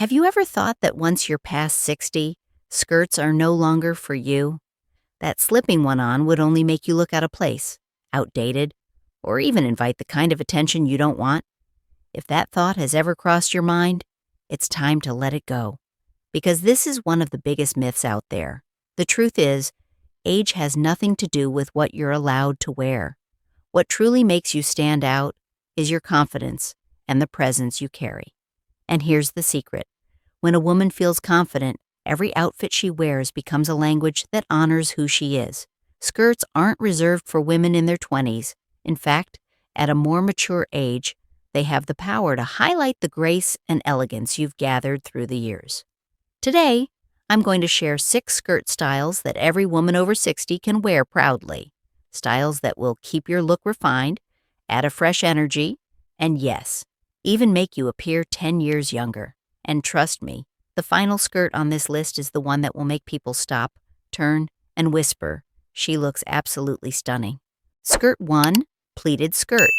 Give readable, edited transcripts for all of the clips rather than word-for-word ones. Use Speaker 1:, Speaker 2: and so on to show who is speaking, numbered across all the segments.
Speaker 1: Have you ever thought that once you're past 60, skirts are no longer for you? That slipping one on would only make you look out of place, outdated, or even invite the kind of attention you don't want? If that thought has ever crossed your mind, it's time to let it go. Because this is one of the biggest myths out there. The truth is, age has nothing to do with what you're allowed to wear. What truly makes you stand out is your confidence and the presence you carry. And here's the secret. When a woman feels confident, every outfit she wears becomes a language that honors who she is. Skirts aren't reserved for women in their 20s. In fact, at a more mature age, they have the power to highlight the grace and elegance you've gathered through the years. Today, I'm going to share 6 skirt styles that every woman over 60 can wear proudly. Styles that will keep your look refined, add a fresh energy, and yes, even make you appear 10 years younger. And trust me, the final skirt on this list is the one that will make people stop, turn, and whisper, "She looks absolutely stunning." Skirt 1, pleated skirt.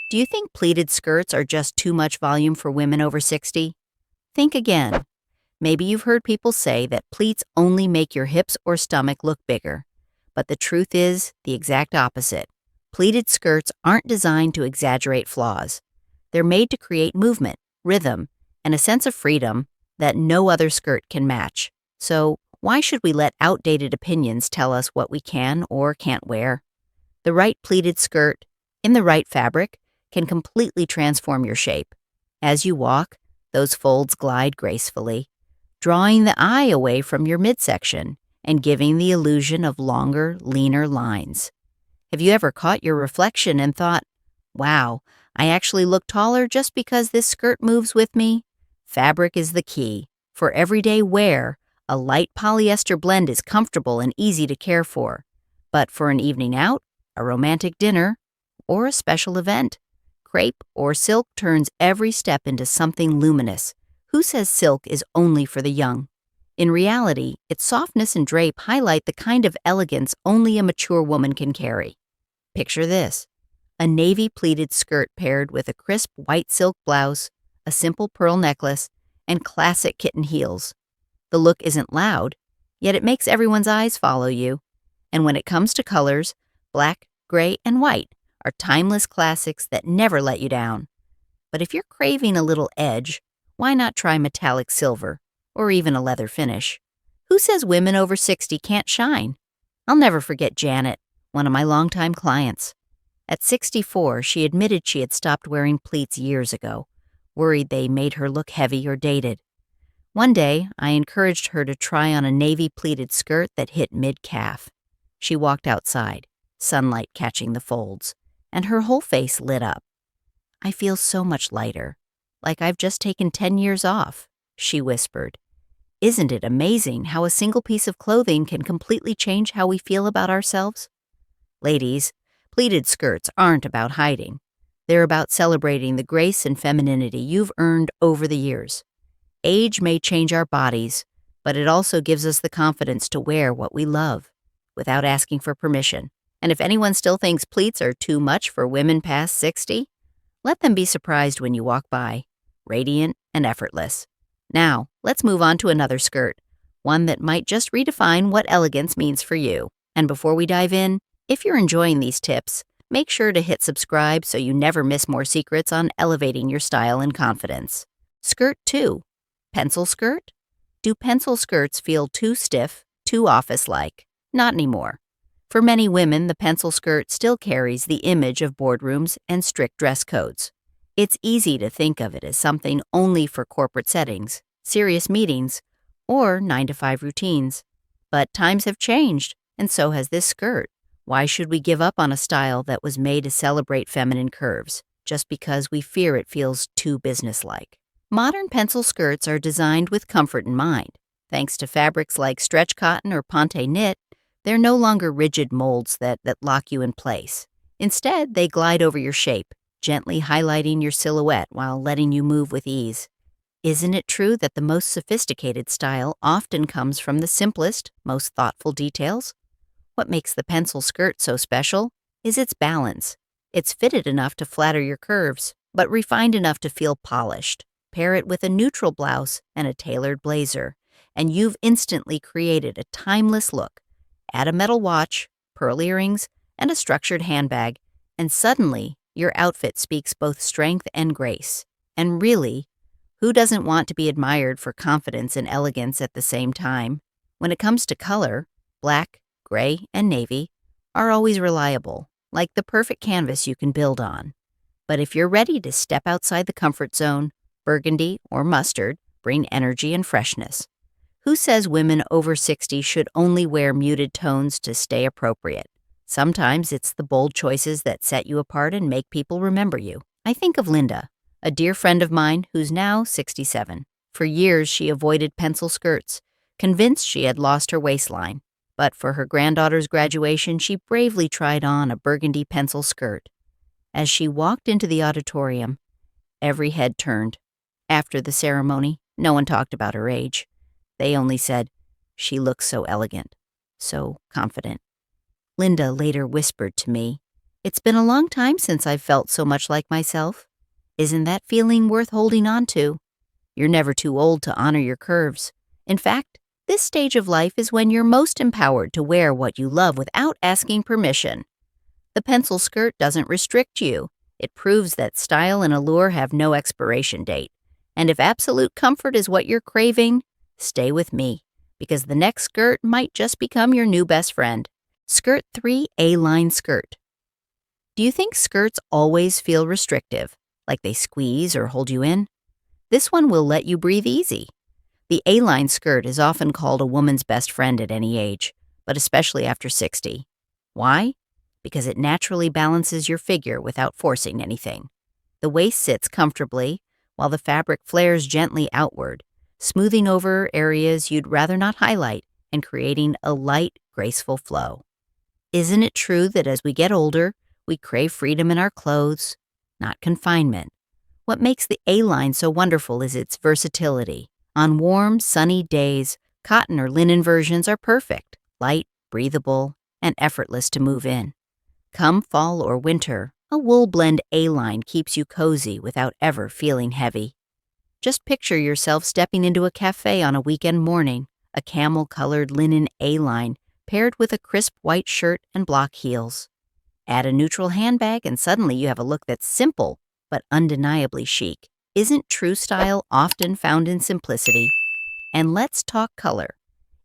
Speaker 1: Do you think pleated skirts are just too much volume for women over 60? Think again. Maybe you've heard people say that pleats only make your hips or stomach look bigger. But the truth is the exact opposite. Pleated skirts aren't designed to exaggerate flaws. They're made to create movement, rhythm, and a sense of freedom that no other skirt can match. So why should we let outdated opinions tell us what we can or can't wear? The right pleated skirt, in the right fabric, can completely transform your shape. As you walk, those folds glide gracefully, drawing the eye away from your midsection and giving the illusion of longer, leaner lines. Have you ever caught your reflection and thought, "Wow, I actually look taller just because this skirt moves with me"? Fabric is the key. For everyday wear, a light polyester blend is comfortable and easy to care for. But for an evening out, a romantic dinner, or a special event, crepe or silk turns every step into something luminous. Who says silk is only for the young? In reality, its softness and drape highlight the kind of elegance only a mature woman can carry. Picture this: a navy pleated skirt paired with a crisp white silk blouse, a simple pearl necklace, and classic kitten heels. The look isn't loud, yet it makes everyone's eyes follow you. And when it comes to colors, black, gray, and white are timeless classics that never let you down. But if you're craving a little edge, why not try metallic silver, or even a leather finish? Who says women over 60 can't shine? I'll never forget Janet, one of my longtime clients. At 64, she admitted she had stopped wearing pleats years ago, worried they made her look heavy or dated. One day, I encouraged her to try on a navy pleated skirt that hit mid-calf. She walked outside, sunlight catching the folds, and her whole face lit up. "I feel so much lighter, like I've just taken 10 years off," she whispered. Isn't it amazing how a single piece of clothing can completely change how we feel about ourselves? Ladies, pleated skirts aren't about hiding. They're about celebrating the grace and femininity you've earned over the years. Age may change our bodies, but it also gives us the confidence to wear what we love without asking for permission. And if anyone still thinks pleats are too much for women past 60, let them be surprised when you walk by, radiant and effortless. Now, let's move on to another skirt, one that might just redefine what elegance means for you. And before we dive in, if you're enjoying these tips, make sure to hit subscribe so you never miss more secrets on elevating your style and confidence. Skirt 2. Pencil skirt? Do pencil skirts feel too stiff, too office-like? Not anymore. For many women, the pencil skirt still carries the image of boardrooms and strict dress codes. It's easy to think of it as something only for corporate settings, serious meetings, or 9-to-5 routines. But times have changed, and so has this skirt. Why should we give up on a style that was made to celebrate feminine curves, just because we fear it feels too businesslike? Modern pencil skirts are designed with comfort in mind. Thanks to fabrics like stretch cotton or ponte knit, they're no longer rigid molds that lock you in place. Instead, they glide over your shape, gently highlighting your silhouette while letting you move with ease. Isn't it true that the most sophisticated style often comes from the simplest, most thoughtful details? What makes the pencil skirt so special is its balance. It's fitted enough to flatter your curves, but refined enough to feel polished. Pair it with a neutral blouse and a tailored blazer, and you've instantly created a timeless look. Add a metal watch, pearl earrings, and a structured handbag, and suddenly your outfit speaks both strength and grace. And really, who doesn't want to be admired for confidence and elegance at the same time? When it comes to color, black, gray, and navy are always reliable, like the perfect canvas you can build on. But if you're ready to step outside the comfort zone, burgundy or mustard bring energy and freshness. Who says women over 60 should only wear muted tones to stay appropriate? Sometimes it's the bold choices that set you apart and make people remember you. I think of Linda, a dear friend of mine who's now 67. For years, she avoided pencil skirts, convinced she had lost her waistline. But for her granddaughter's graduation, she bravely tried on a burgundy pencil skirt. As she walked into the auditorium, every head turned. After the ceremony, no one talked about her age. They only said, "She looks so elegant, so confident." Linda later whispered to me, "It's been a long time since I've felt so much like myself." Isn't that feeling worth holding on to? You're never too old to honor your curves. In fact, this stage of life is when you're most empowered to wear what you love without asking permission. The pencil skirt doesn't restrict you. It proves that style and allure have no expiration date. And if absolute comfort is what you're craving, stay with me, because the next skirt might just become your new best friend. Skirt 3 A-line skirt. Do you think skirts always feel restrictive, like they squeeze or hold you in? This one will let you breathe easy. The A-line skirt is often called a woman's best friend at any age, but especially after 60. Why? Because it naturally balances your figure without forcing anything. The waist sits comfortably, while the fabric flares gently outward, smoothing over areas you'd rather not highlight and creating a light, graceful flow. Isn't it true that as we get older, we crave freedom in our clothes, not confinement? What makes the A-line so wonderful is its versatility. On warm, sunny days, cotton or linen versions are perfect, light, breathable, and effortless to move in. Come fall or winter, a wool blend A-line keeps you cozy without ever feeling heavy. Just picture yourself stepping into a cafe on a weekend morning, a camel-colored linen A-line paired with a crisp white shirt and block heels. Add a neutral handbag and suddenly you have a look that's simple but undeniably chic. Isn't true style often found in simplicity? And let's talk color.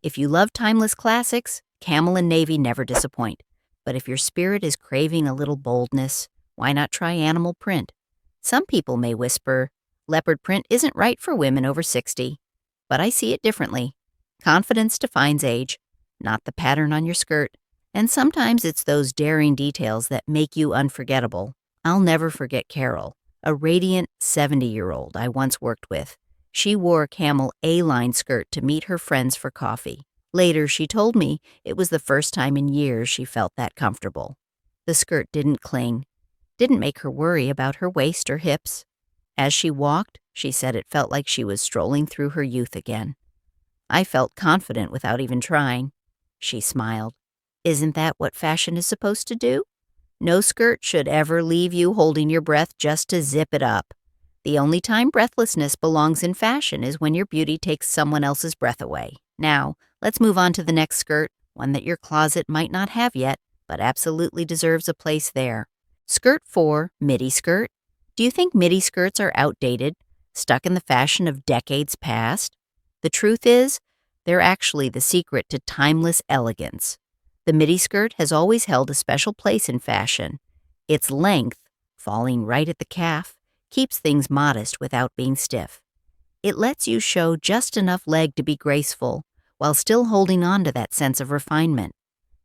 Speaker 1: If you love timeless classics, camel and navy never disappoint. But if your spirit is craving a little boldness, why not try animal print? Some people may whisper, leopard print isn't right for women over 60. But I see it differently. Confidence defines age, not the pattern on your skirt. And sometimes it's those daring details that make you unforgettable. I'll never forget Carol, a radiant 70-year-old I once worked with. She wore a camel A-line skirt to meet her friends for coffee. Later, she told me it was the first time in years she felt that comfortable. The skirt didn't cling, didn't make her worry about her waist or hips. As she walked, she said it felt like she was strolling through her youth again. I felt confident without even trying. She smiled. Isn't that what fashion is supposed to do? No skirt should ever leave you holding your breath just to zip it up. The only time breathlessness belongs in fashion is when your beauty takes someone else's breath away. Now, let's move on to the next skirt, one that your closet might not have yet, but absolutely deserves a place there. Skirt 4, midi skirt. Do you think midi skirts are outdated, stuck in the fashion of decades past? The truth is, they're actually the secret to timeless elegance. The midi skirt has always held a special place in fashion. Its length, falling right at the calf, keeps things modest without being stiff. It lets you show just enough leg to be graceful, while still holding on to that sense of refinement.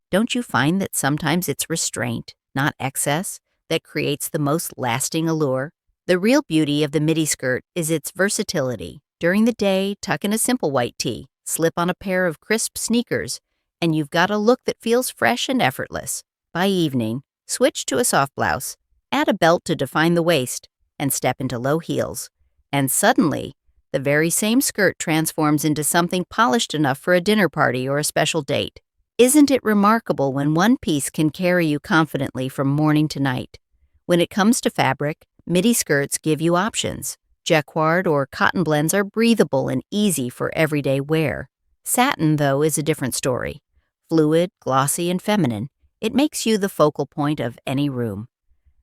Speaker 1: Don't you find that sometimes it's restraint, not excess, that creates the most lasting allure? The real beauty of the midi skirt is its versatility. During the day, tuck in a simple white tee, slip on a pair of crisp sneakers, and you've got a look that feels fresh and effortless. By evening, switch to a soft blouse, add a belt to define the waist, and step into low heels. And suddenly, the very same skirt transforms into something polished enough for a dinner party or a special date. Isn't it remarkable when one piece can carry you confidently from morning to night? When it comes to fabric, midi skirts give you options. Jacquard or cotton blends are breathable and easy for everyday wear. Satin, though, is a different story. Fluid, glossy, and feminine, it makes you the focal point of any room.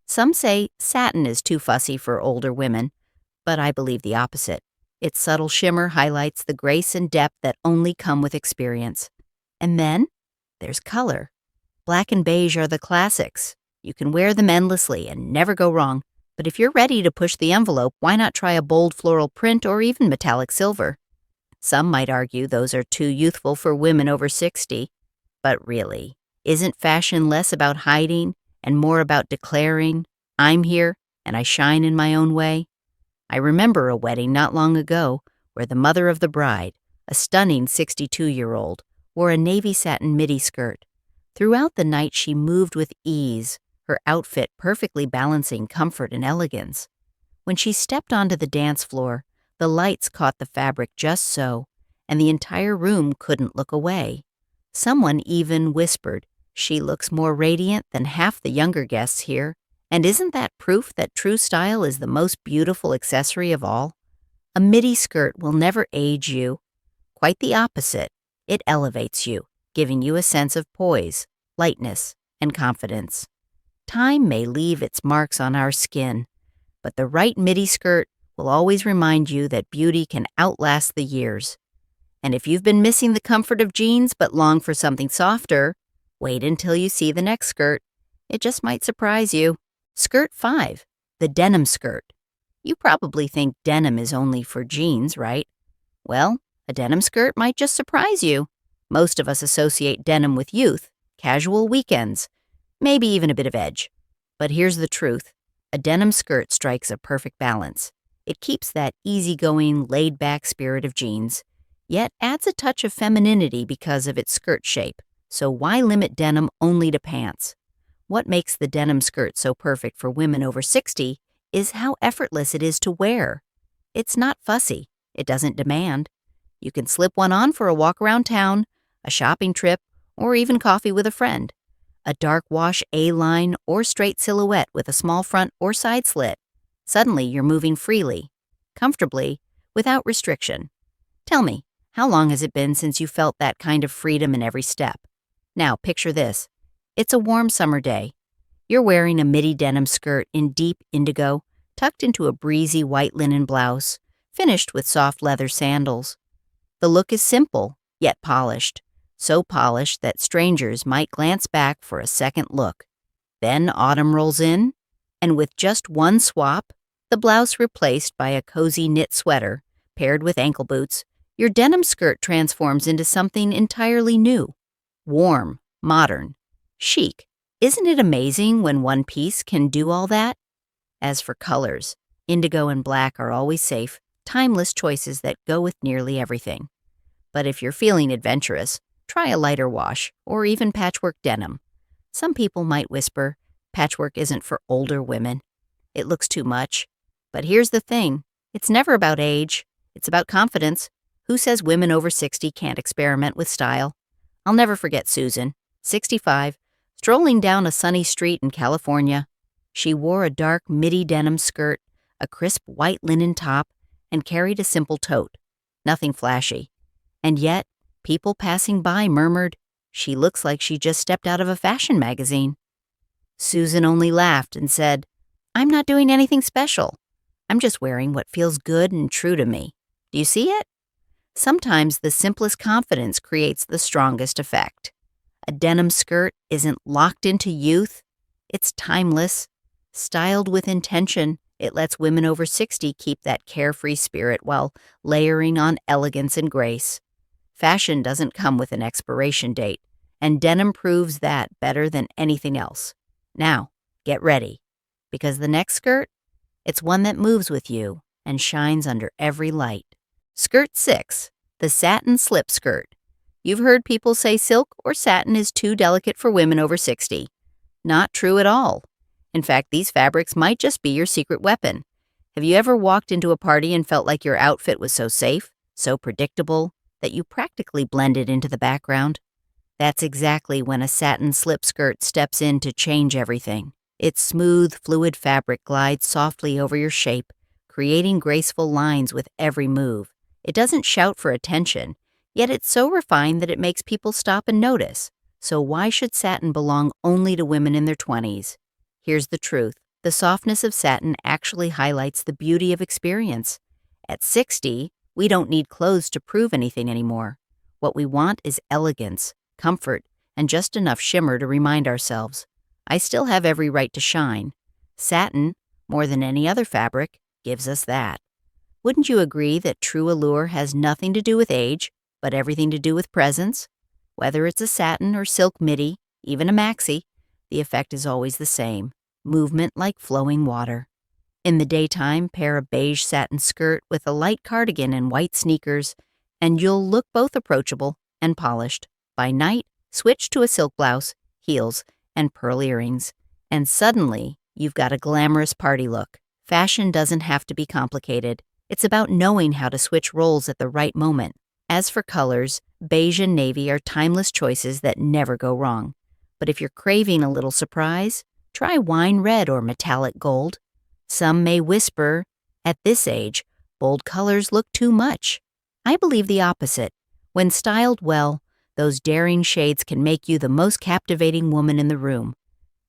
Speaker 1: Some say satin is too fussy for older women, but I believe the opposite. Its subtle shimmer highlights the grace and depth that only come with experience. And then there's color. Black and beige are the classics. You can wear them endlessly and never go wrong. But if you're ready to push the envelope, why not try a bold floral print or even metallic silver? Some might argue those are too youthful for women over 60. But really, isn't fashion less about hiding and more about declaring, I'm here and I shine in my own way? I remember a wedding not long ago where the mother of the bride, a stunning 62-year-old, wore a navy satin midi skirt. Throughout the night she moved with ease, her outfit perfectly balancing comfort and elegance. When she stepped onto the dance floor, the lights caught the fabric just so, and the entire room couldn't look away. Someone even whispered, "She looks more radiant than half the younger guests here." And isn't that proof that true style is the most beautiful accessory of all? A midi skirt will never age you. Quite the opposite. It elevates you, giving you a sense of poise, lightness, and confidence. Time may leave its marks on our skin, but the right midi skirt will always remind you that beauty can outlast the years. And if you've been missing the comfort of jeans but long for something softer, wait until you see the next skirt. It just might surprise you. Skirt 5, the denim skirt. You probably think denim is only for jeans, right? Well, a denim skirt might just surprise you. Most of us associate denim with youth, casual weekends, maybe even a bit of edge. But here's the truth. A denim skirt strikes a perfect balance. It keeps that easygoing, laid-back spirit of jeans, yet adds a touch of femininity because of its skirt shape. So why limit denim only to pants? What makes the denim skirt so perfect for women over 60 is how effortless it is to wear. It's not fussy. It doesn't demand. You can slip one on for a walk around town, a shopping trip, or even coffee with a friend. A dark wash A-line or straight silhouette with a small front or side slit. Suddenly you're moving freely, comfortably, without restriction. Tell me, how long has it been since you felt that kind of freedom in every step? Now picture this. It's a warm summer day. You're wearing a midi denim skirt in deep indigo, tucked into a breezy white linen blouse, finished with soft leather sandals. The look is simple, yet polished. So polished that strangers might glance back for a second look. Then autumn rolls in, and with just one swap, the blouse replaced by a cozy knit sweater, paired with ankle boots, your denim skirt transforms into something entirely new. Warm, modern, chic. Isn't it amazing when one piece can do all that? As for colors, indigo and black are always safe, timeless choices that go with nearly everything. But if you're feeling adventurous, try a lighter wash or even patchwork denim. Some people might whisper, patchwork isn't for older women. It looks too much. But here's the thing, it's never about age. It's about confidence. Who says women over 60 can't experiment with style? I'll never forget Susan, 65, strolling down a sunny street in California. She wore a dark midi denim skirt, a crisp white linen top, and carried a simple tote. Nothing flashy. And yet, people passing by murmured, "She looks like she just stepped out of a fashion magazine." Susan only laughed and said, "I'm not doing anything special. I'm just wearing what feels good and true to me. Do you see it?" Sometimes the simplest confidence creates the strongest effect. A denim skirt isn't locked into youth. It's timeless. Styled with intention, it lets women over 60 keep that carefree spirit while layering on elegance and grace. Fashion doesn't come with an expiration date, and denim proves that better than anything else. Now, get ready, because the next skirt, it's one that moves with you and shines under every light. Skirt 6, the satin slip skirt. You've heard people say silk or satin is too delicate for women over 60. Not true at all. In fact, these fabrics might just be your secret weapon. Have you ever walked into a party and felt like your outfit was so safe, so predictable, that you practically blended into the background? That's exactly when a satin slip skirt steps in to change everything. Its smooth, fluid fabric glides softly over your shape, creating graceful lines with every move. It doesn't shout for attention, yet it's so refined that it makes people stop and notice. So why should satin belong only to women in their 20s? Here's the truth. The softness of satin actually highlights the beauty of experience. At 60, we don't need clothes to prove anything anymore. What we want is elegance, comfort, and just enough shimmer to remind ourselves, I still have every right to shine. Satin, more than any other fabric, gives us that. Wouldn't you agree that true allure has nothing to do with age, but everything to do with presence? Whether it's a satin or silk midi, even a maxi, the effect is always the same. Movement like flowing water. In the daytime, pair a beige satin skirt with a light cardigan and white sneakers, and you'll look both approachable and polished. By night, switch to a silk blouse, heels, and pearl earrings, and suddenly you've got a glamorous party look. Fashion doesn't have to be complicated. It's about knowing how to switch roles at the right moment. As for colors, beige and navy are timeless choices that never go wrong. But if you're craving a little surprise, try wine red or metallic gold. Some may whisper, at this age, bold colors look too much. I believe the opposite. When styled well, those daring shades can make you the most captivating woman in the room.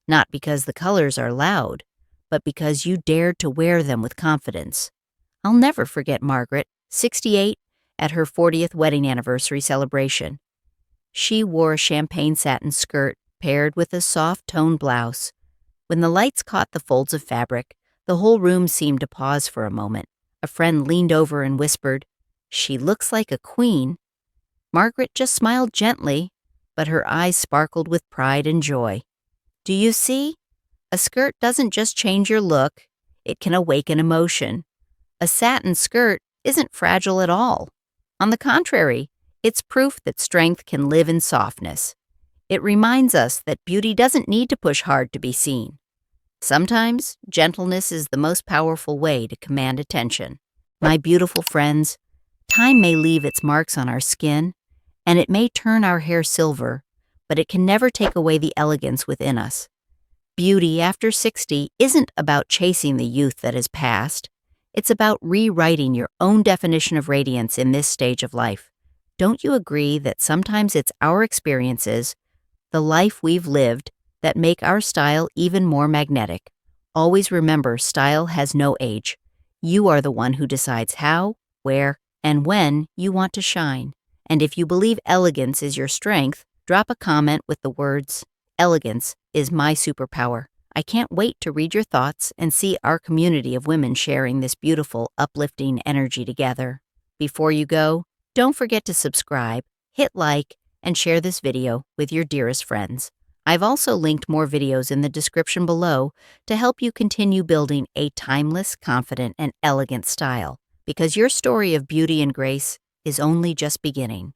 Speaker 1: Not because the colors are loud, but because you dared to wear them with confidence. I'll never forget Margaret, 68, at her 40th wedding anniversary celebration. She wore a champagne satin skirt paired with a soft toned blouse. When the lights caught the folds of fabric, the whole room seemed to pause for a moment. A friend leaned over and whispered, "She looks like a queen." Margaret just smiled gently, but her eyes sparkled with pride and joy. Do you see? A skirt doesn't just change your look, it can awaken emotion. A satin skirt isn't fragile at all. On the contrary, it's proof that strength can live in softness. It reminds us that beauty doesn't need to push hard to be seen. Sometimes, gentleness is the most powerful way to command attention. My beautiful friends, time may leave its marks on our skin, and it may turn our hair silver, but it can never take away the elegance within us. Beauty after 60 isn't about chasing the youth that has passed. It's about rewriting your own definition of radiance in this stage of life. Don't you agree that sometimes it's our experiences, the life we've lived, that make our style even more magnetic? Always remember, style has no age. You are the one who decides how, where, and when you want to shine. And if you believe elegance is your strength, drop a comment with the words, "Elegance is my superpower." I can't wait to read your thoughts and see our community of women sharing this beautiful, uplifting energy together. Before you go, don't forget to subscribe, hit like, and share this video with your dearest friends. I've also linked more videos in the description below to help you continue building a timeless, confident, and elegant style, because your story of beauty and grace is only just beginning.